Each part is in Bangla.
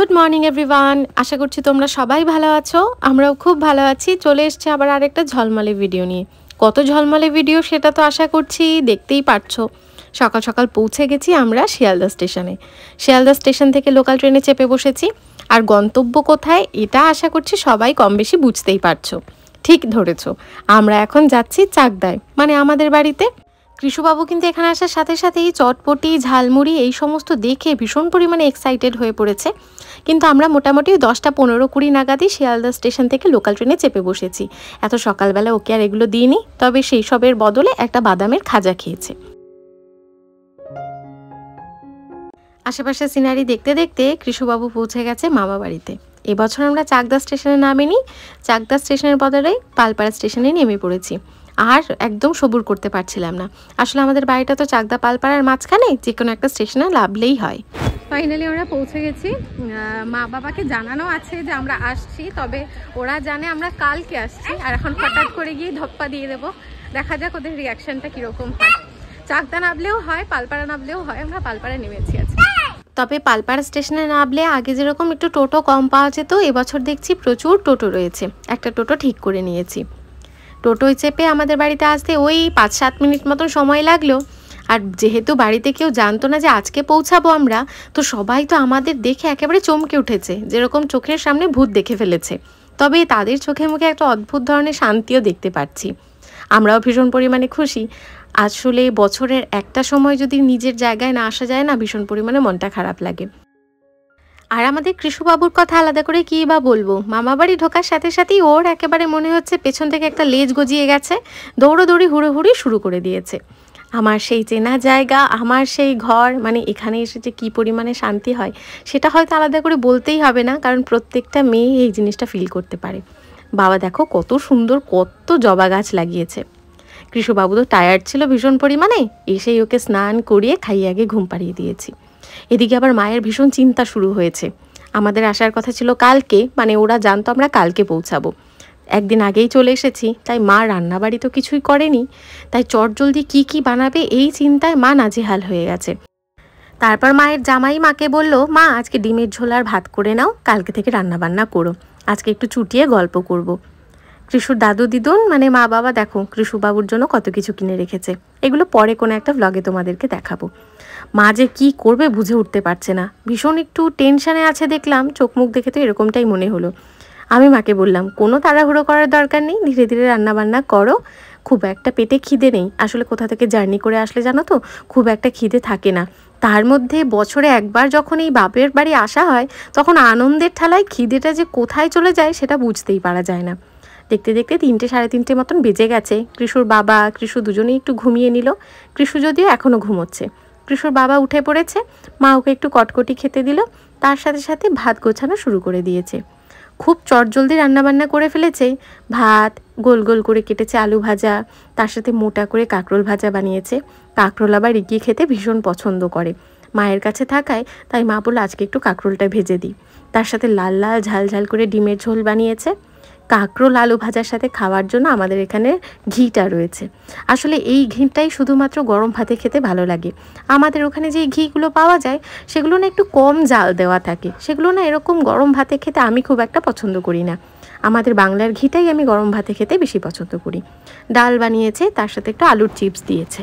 গুড মর্নিং এভরিওয়ান, আশা করছি তোমরা সবাই ভালো আছো। আমরাও খুব ভালো আছি। চলে এসেছি আবার আরেকটা ঝলমলে ভিডিও নিয়ে। কত ঝলমলে ভিডিও সেটা তো আশা করছি দেখতেই পারছো। সকাল সকাল পৌঁছে গেছি আমরা শিয়ালদা স্টেশনে। শিয়ালদা স্টেশন থেকে লোকাল ট্রেনে চেপে বসেছি। আর গন্তব্য কোথায় এটা আশা করছি সবাই কম বেশি বুঝতেই পারছো। ঠিক ধরেছো, আমরা এখন যাচ্ছি চাকদায়, মানে আমাদের বাড়িতে। কৃষুবাবু কিন্তু এখানে আসার সাথে সাথেই চটপটি ঝালমুড়ি এই সমস্ত দেখে ভীষণ পরিমাণে এক্সাইটেড হয়ে পড়েছে। কিন্তু আমরা মোটামুটি 10:15-20 নাগাদই শিয়ালদা স্টেশন থেকে লোকাল ট্রেনে চেপে বসেছি। এত সকালবেলা ওকে আর এগুলো দিইনি, তবে সেই সবের বদলে একটা বাদামের খাজা খেয়েছে। আশেপাশে সিনারি দেখতে দেখতে কৃষুবাবু পৌঁছে গেছে মামা বাড়িতে। এবছর আমরা চাকদা স্টেশনে নামিনি, চাকদা স্টেশনের বদলে পালপাড়া স্টেশনে নেমে পড়েছি। আর একদম সবুর করতে পারছিলাম না। আসলে আমাদের বাড়িটা তো চাকদা পালপাড়ার মাঝখানে, যে কোনো একটা স্টেশনে নামলেই হয়। ফাইনালি আমরা পৌঁছে গেছি। মা বাবাকে জানানো আছে যে আমরা আসছি, তবে ওরা জানে আমরা কালকে আসছি। আর এখন হঠাৎ করে গিয়ে ধপ্পা দিয়ে দেবো, দেখা যাক ওদের রিয়াকশনটা কীরকম হয়। চাকদা নামলেও হয়, পালপাড়া নামলেও হয়, আমরা পালপাড়া নেমেছি আজকে। তবে পালপাড়া স্টেশনে নামলে আগে যেরকম একটু টোটো কম পাওয়া যেত, এবছর দেখছি প্রচুর টোটো রয়েছে। একটা টোটো ঠিক করে নিয়েছি। টোটোয় চেপে আমাদের বাড়িতে আসতে ওই 5-7 মিনিট মতন সময় লাগলো। আর যেহেতু বাড়িতে কেউ জানতো না যে আজকে পৌঁছাবো আমরা, তো সবাই তো আমাদের দেখে একেবারে চমকে উঠেছে, যেরকম চোখের সামনে ভূত দেখে ফেলেছে। তবে তাদের চোখে মুখে একটা অদ্ভুত ধরনের শান্তিও দেখতে পাচ্ছি। আমরাও ভীষণ পরিমাণে খুশি। আসলে বছরের একটা সময় যদি নিজের জায়গায় না আসা যায় না, ভীষণ পরিমাণে মনটা খারাপ লাগে। আর আমাদের কৃষুবাবুর কথা আলাদা করে কী বা বলবো, মামা বাড়ি ঢোকার সাথে সাথেই ওর একেবারে মনে হচ্ছে পেছন থেকে একটা লেজ গজিয়ে গেছে, দৌড়োদৌড়ি হুড়োহুড়ি শুরু করে দিয়েছে। আমার সেই চেনা জায়গা, আমার সেই ঘর, মানে এখানে এসে যে কী পরিমাণে শান্তি হয় সেটা হয়তো আলাদা করে বলতেই হবে না, কারণ প্রত্যেকটা মেয়ে এই জিনিসটা ফিল করতে পারে। বাবা দেখো কত সুন্দর কত জবা গাছ লাগিয়েছে। কৃষুবাবু তো টায়ার্ড ছিল ভীষণ পরিমাণে, এসেই ওকে স্নান করিয়ে খাইয়ে আগে ঘুম পাড়িয়ে দিয়েছি। এদিকে আবার মায়ের ভীষণ চিন্তা শুরু হয়েছে। আমাদের আসার কথা ছিল কালকে, মানে ওরা জানতো আমরা কালকে পৌঁছাবো। একদিন আগেই চলে এসেছি, তাই মা রান্নাবাড়ি তো কিছুই করেনি। তাই চটজলদি কি বানাবে এই চিন্তায় মা নাজেহাল হয়ে গেছে। তারপর মায়ের জামাই মাকে বলল, মা আজকে ডিমের ঝোল আর ভাত করে নাও, কালকে থেকে রান্নাবান্না করো, আজকে একটু চুটিয়ে গল্প করব। কৃষুর দাদু দিদুন মানে মা বাবা দেখো কৃষুবাবুর জন্য কত কিছু কিনে রেখেছে। এগুলো পরে কোনো একটা ভ্লগে তোমাদেরকে দেখাবো। মা যে কি করবে বুঝে উঠতে পারছে না, ভীষণ একটু টেনশানে আছে দেখলাম, চোখ মুখ দেখে তো এরকমটাই মনে হলো। আমি মাকে বললাম, কোনো তাড়াহুড়ো করার দরকার নেই, ধীরে ধীরে রান্নাবান্না করো, খুব একটা পেটে খিদে নেই। আসলে কোথা থেকে জার্নি করে আসলে জানো তো খুব একটা খিদে থাকে না। তার মধ্যে বছরে একবার যখন এই বাপের বাড়ি আসা হয়, তখন আনন্দের ঠালায় খিদেটা যে কোথায় চলে যায় সেটা বুঝতেই পারা যায় না। দেখতে দেখতে 3-3:30 মতন বেজে গেছে। কৃষুর বাবা কৃষু দুজনেই একটু ঘুমিয়ে নিল। কৃষু যদিও এখনও ঘুমোচ্ছে। কৃষুর বাবা উঠে পড়েছে, মা ওকে একটু কটকটি খেতে দিল, তার সাথে সাথে ভাত গোছানো শুরু করে দিয়েছে। খুব চটজলদি রান্নাবান্না করে ফেলেছে। ভাত গোল গোল করে কেটেছে, আলু ভাজা, তার সাথে মোটা করে কাঁকরোল ভাজা বানিয়েছে। কাঁকরোল আবার রিকি খেতে ভীষণ পছন্দ করে, মায়ের কাছে থাকায় তাই মা বলল আজকে একটু কাঁকরোলটা ভেজে দিই। তার সাথে লাল লাল ঝাল ঝাল করে ডিমের ঝোল বানিয়েছে। কাঁকরোল আলু ভাজার সাথে খাওয়ার জন্য আমাদের এখানে ঘিটা রয়েছে। আসলে এই ঘিটাই শুধুমাত্র গরম ভাতে খেতে ভালো লাগে। আমাদের ওখানে যে ঘিগুলো পাওয়া যায় সেগুলো না একটু কম জাল দেওয়া থাকে, সেগুলো না এরকম গরম ভাতে খেতে আমি খুব একটা পছন্দ করি না। আমাদের বাংলার ঘিটাই আমি গরম ভাতে খেতে বেশি পছন্দ করি। ডাল বানিয়েছে, তার সাথে একটু আলুর চিপস দিয়েছে।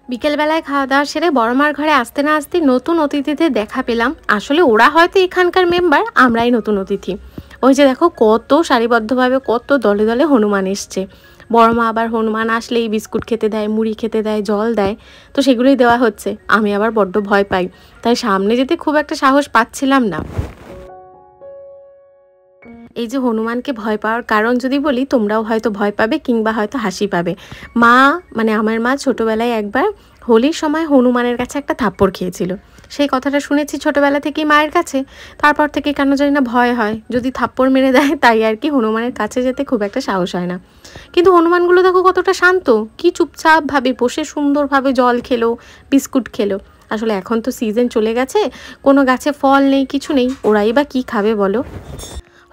বিকেলবেলায় খাওয়া দাওয়া সেরে বড়মার ঘরে আসতে না আসতে নতুন অতিথিদের দেখা পেলাম। আসলে ওরা হয়তো এখানকার মেম্বার, আমরাই নতুন অতিথি। ওই যে দেখো কত সারিবদ্ধভাবে কত দলে দলে হনুমান এসছে। বড়মা আবার হনুমান আসলেই বিস্কুট খেতে দেয়, মুড়ি খেতে দেয়, জল দেয়, তো সেগুলোই দেওয়া হচ্ছে। আমি আবার বড্ড ভয় পাই, তাই সামনে যেতে খুব একটা সাহস পাচ্ছিলাম না। এই যে হনুমানকে ভয় পাওয়ার কারণ যদি বলি, তোমরাও হয়তো ভয় পাবে কিংবা হয়তো হাসি পাবে। মা মানে আমার মা ছোটোবেলায় একবার হোলির সময় হনুমানের কাছে একটা থাপ্পড় খেয়েছিল। সেই কথাটা শুনেছি ছোটোবেলা থেকেই মায়ের কাছে। তারপর থেকে কেন জানি না ভয় হয়, যদি থাপ্পড় মেরে দেয়, তাই আর কি হনুমানের কাছে যেতে খুব একটা সাহস হয় না। কিন্তু হনুমানগুলো দেখো কতটা শান্ত, কি চুপচাপভাবে বসে সুন্দরভাবে জল খেলো, বিস্কুট খেলো। আসলে এখন তো সিজন চলে গেছে, কোনো গাছে ফল নেই, কিছু নেই, ওরাই বা কী খাবে বলো।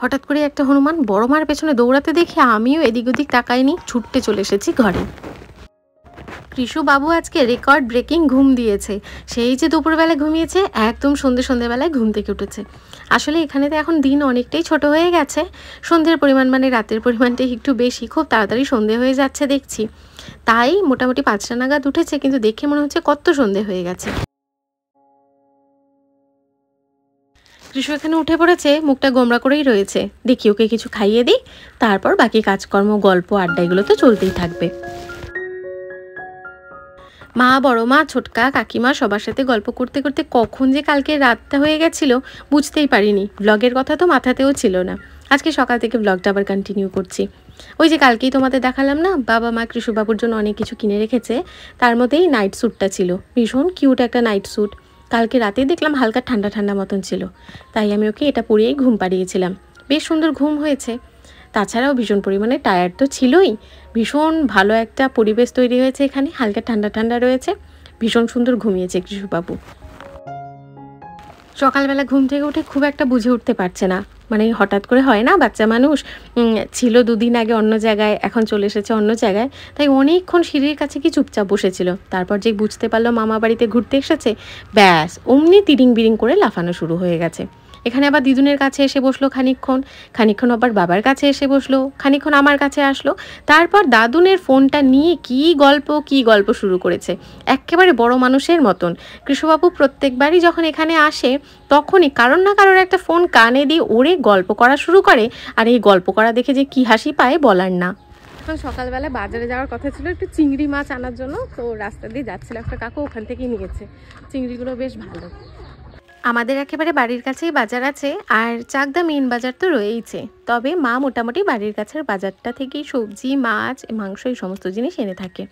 হঠাৎ করে একটা হনুমান বড় মার পেছনে দৌড়াতে দেখে আমিও এদিক ওদিক তাকাইনি, ছুটতে চলে এসেছি ঘরে। কৃষু বাবু আজকে রেকর্ড ব্রেকিং ঘুম দিয়েছে। সেই যে দুপুরবেলা ঘুমিয়েছে, একদম সন্ধ্যেবেলায় ঘুম থেকে উঠেছে। আসলে এখানে তো এখন দিন অনেকটাই ছোট হয়ে গেছে, সন্ধ্যের পরিমাণ মানে রাতের পরিমাণটাই একটু বেশি, খুব তাড়াতাড়ি সন্ধে হয়ে যাচ্ছে দেখছি। তাই মোটামুটি 5টা নাগাদ উঠেছে, কিন্তু দেখে মনে হচ্ছে কত সন্ধে হয়ে গেছে। কৃষু এখানে উঠে পড়েছে, মুখটা গোমড়া করেই রয়েছে। দেখি ওকে কিছু খাইয়ে দিই, তারপর বাকি কাজকর্ম, গল্প, আড্ডা এগুলো তো চলতেই থাকবে। মা, বড় মা, ছোটকা, কাকিমা সবার সাথে গল্প করতে করতে কখন যে কালকে রাতটা হয়ে গেছিল বুঝতেই পারিনি। ব্লগের কথা তো মাথাতেও ছিল না। আজকে সকাল থেকে ব্লগটা আবার কন্টিনিউ করছি। ওই যে কালকেই তোমাদের দেখালাম না, বাবা মা কৃষুবাবুর জন্য অনেক কিছু কিনে রেখেছে। তার মধ্যেই নাইট স্যুটটা ছিল, ভীষণ কিউট একটা নাইট স্যুট। কালকে রাতে দেখলাম হালকা ঠান্ডা ঠান্ডা মতন ছিল, তাই আমি ওকে এটা পরিয়েই ঘুম পাড়িয়েছিলাম। বেশ সুন্দর ঘুম হয়েছে। তাছাড়াও ভীষণ পরিমাণে টায়ার্ড তো ছিলই। ভীষণ ভালো একটা পরিবেশ তৈরি হয়েছে এখানে, হালকা ঠান্ডা ঠান্ডা রয়েছে। ভীষণ সুন্দর ঘুমিয়েছে কৃষুবাবু। সকালবেলা ঘুম থেকে উঠে খুব একটা বুঝে উঠতে পারছে না, মানে হঠাৎ করে হয় না, বাচ্চা মানুষ ছিল 2 দিন আগে অন্য জায়গায়, এখন চলে এসেছে অন্য জায়গায়, তাই অনেকক্ষণ সিঁড়ির কাছে কি চুপচাপ বসেছিল। তারপর যে বুঝতে পারলো মামা বাড়িতে ঘুরতে এসেছে, ব্যাস অমনি তিরিং বিরিং করে লাফানো শুরু হয়ে গেছে। এখানে আবার দিদুনের কাছে এসে বসলো খানিকক্ষণ আবার বাবার কাছে এসে বসলো, খানিকক্ষণ আমার কাছে আসলো। তারপর দাদুনের ফোনটা নিয়ে কি গল্প শুরু করেছে, একেবারে বড় মানুষের মতন। কৃষুবাবু প্রত্যেকবারই যখন এখানে আসে তখনই কারোর না কারোর একটা ফোন কানে দিয়ে ওরে গল্প করা শুরু করে। আর এই গল্প করা দেখে যে কি হাসি পায় বলার না। এখন সকালবেলা বাজারে যাওয়ার কথা ছিল একটু চিংড়ি মাছ আনার জন্য, তো রাস্তা দিয়ে যাচ্ছিল একটা কাকু, ওখান থেকেই নিয়েছে। চিংড়িগুলো বেশ ভালো। আমাদের একেবারে বাড়ির কাছেই বাজার আছে, আর চাকদা মেইন বাজার তো রয়েইছে। তবে মা মোটামুটি বাড়ির কাছের বাজারটা থেকেই সবজি, মাছ, মাংস এই সমস্ত জিনিস এনে থাকে।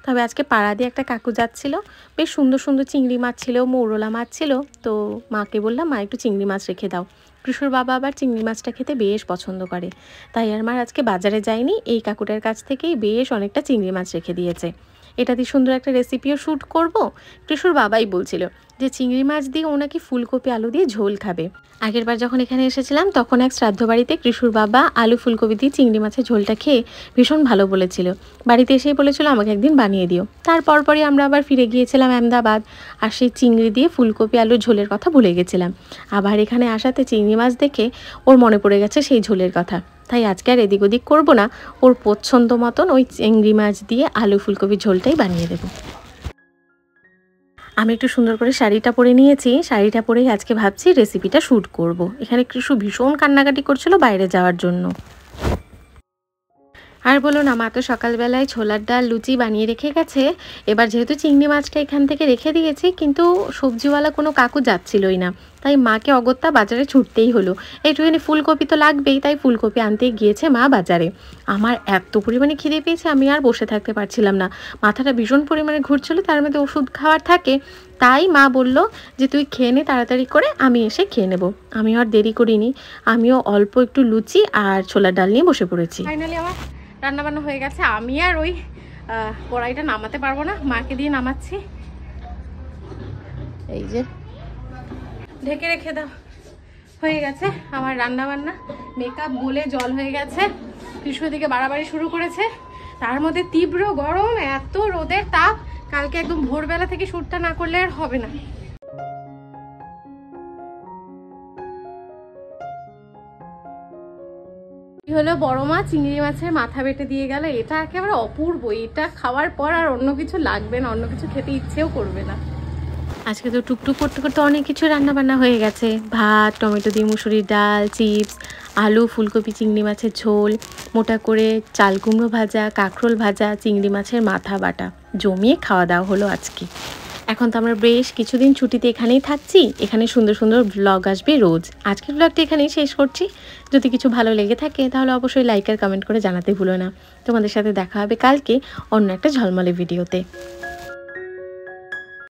তবে আজকে পাড়া দিয়ে একটা কাকু যাচ্ছিল, বেশ সুন্দর সুন্দর চিংড়ি মাছ ছিল, মৌরলা মাছ ছিল। তো মাকে বললাম, মা একটু চিংড়ি মাছ রেখে দাও। কৃষুর বাবা আবার চিংড়ি মাছটা খেতে বেশ পছন্দ করে, তাই আর মার আজকে বাজারে যায়নি, এই কাকুটার কাছ থেকেই বেশ অনেকটা চিংড়ি মাছ রেখে দিয়েছে। এটা দিয়ে সুন্দর একটা রেসিপিও শ্যুট করব। কৃষুর বাবাই বলছিল যে চিংড়ি মাছ দিয়ে ও নাকি ফুলকপি আলু দিয়ে ঝোল খাবে। আগের বার যখন এখানে এসেছিলাম তখন এক শ্রাদ্ধ বাড়িতে কৃষুর বাবা আলু ফুলকপি দিয়ে চিংড়ি মাছের ঝোলটা খেয়ে ভীষণ ভালো বলেছিল। বাড়িতে এসেই বলেছিল আমাকে একদিন বানিয়ে দিও। তারপরই আমরা আবার ফিরে গিয়েছিলাম আহমেদাবাদ, আর সেই চিংড়ি দিয়ে ফুলকপি আলুর ঝোলের কথা ভুলে গেছিলাম। আবার এখানে আসাতে চিংড়ি মাছ দেখে ওর মনে পড়ে গেছে সেই ঝোলের কথা। তাই আজকে আর এদিক ওদিক করবো না, ওর পছন্দ মতন ওই চিংড়ি মাছ দিয়ে আলু ফুলকপির ঝোলটাই বানিয়ে দেবো। আমি একটু সুন্দর করে শাড়িটা পরে নিয়েছি, শাড়িটা পরেই আজকে ভাবছি রেসিপিটা শ্যুট করব। এখানে কৃষু ভীষণ কান্নাকাটি করছিল বাইরে যাওয়ার জন্য। আর বলো না, মা তো সকালবেলায় ছোলার ডাল লুচি বানিয়ে রেখে গেছে। এবার যেহেতু চিংড়ি মাছটা এখান থেকে রেখে দিয়েছি, কিন্তু সবজিওয়ালা কোনো কাকু যাচ্ছিলই না, তাই মাকে অগত্যা বাজারে ছুটতেই হলো। একটুখানি ফুলকপি তো লাগবেই, তাই ফুলকপি আনতে গিয়েছে মা বাজারে। আমার এত পরিমাণে খিদে পেয়েছে, আমি আর বসে থাকতে পারছিলাম না, মাথাটা ভীষণ পরিমাণে ঘুরছিল, তার মধ্যে ওষুধ খাওয়ার থাকে। তাই মা বলল যে তুই খেয়ে নে তাড়াতাড়ি করে, আমি এসে খেয়ে নেবো। আমিও আর দেরি করিনি, আমিও অল্প একটু লুচি আর ছোলার ডাল নিয়ে বসে পড়েছি। ফাইনালি আমার রান্নাবান্না হয়ে গেছে। আমি আর ওই কড়াইটা নামাতে পারবো না, মাকে দিয়ে নামাচ্ছি। এই যে ঢেকে রেখে দাও। হয়ে গেছে আমার রান্নাবান্না, মেকআপ গলে জল হয়ে গেছে। কৃষ্ণ দিকে বাড়াবাড়ি শুরু করেছে, তার মধ্যে তীব্র গরম, এত রোদের তাপ। কালকে একদম ভোরবেলা থেকে শ্যুটটা না করলে আর হবে না। হলো বড় মা চিংড়ি মাছের মাথা বেটে দিয়ে গেল, এটা একেবারে অপূর্ব। এটা খাওয়ার পর আর অন্য কিছু লাগবে না, অন্য কিছু খেতে ইচ্ছেও করবে না। আজকে তো টুকটুক করতে করতে অনেক কিছু রান্না বান্না হয়ে গেছে। ভাত, টমেটো দিয়ে মুসুরির ডাল, চিপস, আলু ফুলকপি চিংড়ি মাছের ঝোল, মোটা করে চাল কুমড়ো ভাজা, কাঁকরোল ভাজা, চিংড়ি মাছের মাথা বাটা, জমিয়ে খাওয়া দাওয়া হলো আজকে। এখন তো আমরা বেশ কিছুদিন ছুটিতে এখানেই থাকছি, এখানে সুন্দর সুন্দর ব্লগ আসবে রোজ। আজকের ব্লগটা এখানেই শেষ করছি। যদি কিছু ভালো লেগে থাকে তাহলে অবশ্যই লাইক আর কমেন্ট করে জানাতে ভুলো না। তোমাদের সাথে দেখা হবে কালকে অন্য একটা ঝলমলে ভিডিওতে।